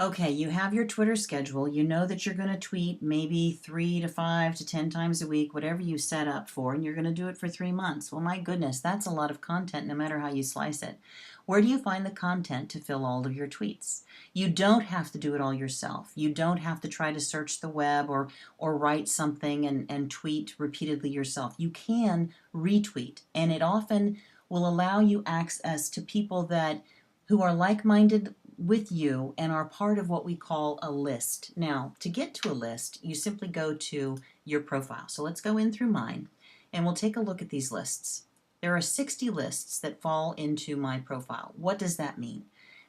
Okay, you have your Twitter schedule. You know that you're going to tweet maybe 3 to 5 to 10 times a week, whatever you set up for, and you're going to do it for 3 months. Well, my goodness, that's a lot of content no matter how you slice it. Where do you find the content to fill all of your tweets? You don't have to do it all yourself. You don't have to try to search the web or write something and tweet repeatedly yourself. You can retweet, and it often will allow you access to people that who are like-minded with you and are part of what we call a list. Now, to get to a list, you simply go to your profile. So let's go in through mine and we'll take a look at these lists. There are 60 lists that fall into my profile. What does that mean?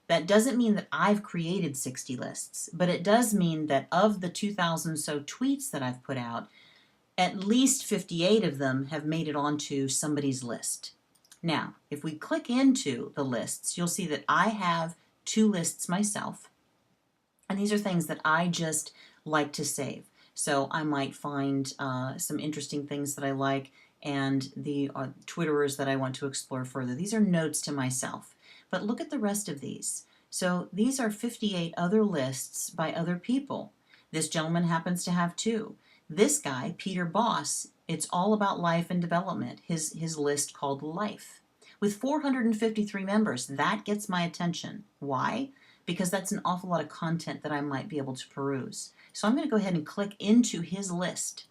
That doesn't mean that I've created 60 lists, but it does mean that of the 2,000 so tweets that I've put out, at least 58 of them have made it onto somebody's list. Now, if we click into the lists, you'll see that I have 2 lists myself, and these are things that I just like to save. So I might find some interesting things that I like and the Twitterers that I want to explore further. These are notes to myself. But look at the rest of these. So these are 58 other lists by other people. This gentleman happens to have 2. This guy, Peter Boss, it's all about life and development, his list called Life. With 453 members, that gets my attention. Why? Because that's an awful lot of content that I might be able to peruse. So I'm going to go ahead and click into his list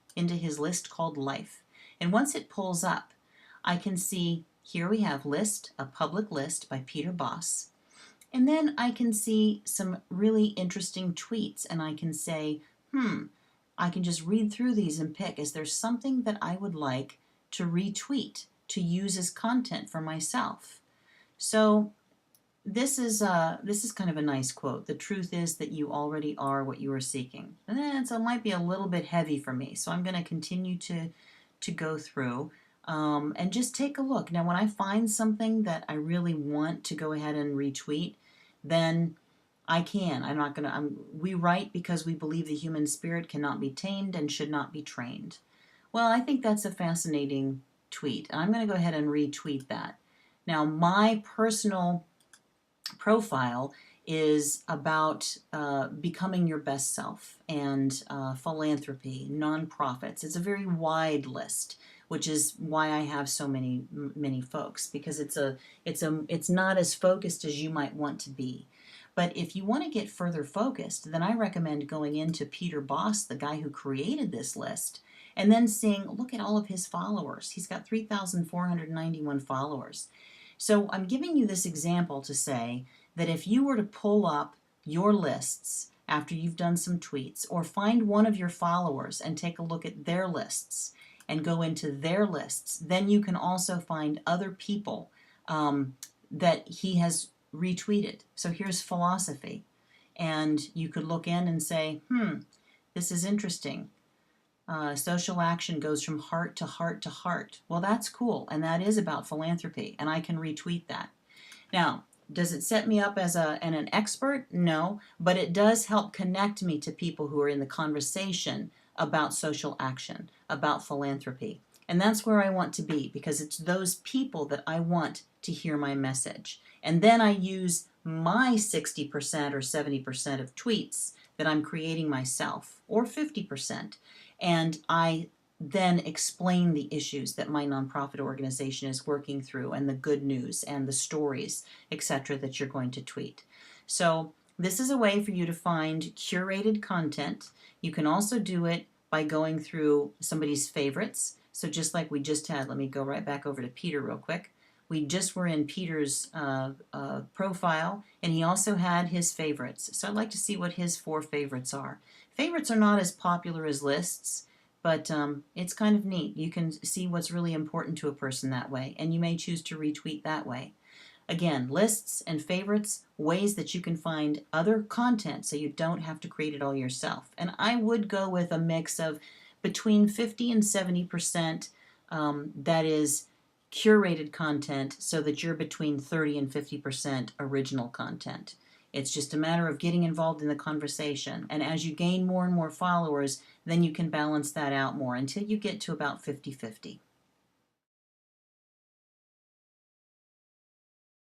called Life. And once it pulls up, I can see here we have list, a public list by Peter Boss. And then I can see some really interesting tweets and I can say, I can just read through these and pick, is there something that I would like to retweet, to use as content for myself? So this is kind of a nice quote. The truth is that you already are what you are seeking. And so it might be a little bit heavy for me. So I'm going to continue to go through and just take a look. Now, when I find something that I really want to go ahead and retweet, then I can. I'm not going to. We write because we believe the human spirit cannot be tamed and should not be trained. Well, I think that's a fascinating tweet. I'm going to go ahead and retweet that. Now, my personal profile is about becoming your best self and philanthropy, nonprofits. It's a very wide list, which is why I have so many folks, because it's not as focused as you might want to be. But if you want to get further focused, then I recommend going into Peter Boss, the guy who created this list, and then seeing, look at all of his followers. He's got 3,491 followers. So I'm giving you this example to say that if you were to pull up your lists after you've done some tweets, or find one of your followers and take a look at their lists and go into their lists, then you can also find other people that he has retweeted. So here's philosophy. And you could look in and say, this is interesting. Social action goes from heart to heart to heart. Well, that's cool. And that is about philanthropy. And I can retweet that. Now, does it set me up as an expert? No. But it does help connect me to people who are in the conversation about social action, about philanthropy. And that's where I want to be, because it's those people that I want to hear my message. And then I use my 60% or 70% of tweets that I'm creating myself, or 50%. And I then explain the issues that my nonprofit organization is working through, and the good news and the stories, etc., that you're going to tweet. So this is a way for you to find curated content. You can also do it by going through somebody's favorites. So just like we just had, let me go right back over to Peter real quick. We just were in Peter's profile, and he also had his favorites. So I'd like to see what his 4 favorites are. Favorites are not as popular as lists, but it's kind of neat. You can see what's really important to a person that way, and you may choose to retweet that way. Again, lists and favorites, ways that you can find other content so you don't have to create it all yourself. And I would go with a mix of between 50 and 70% that is curated content, so that you're between 30 and 50% original content. It's just a matter of getting involved in the conversation. And as you gain more and more followers, then you can balance that out more until you get to about 50-50.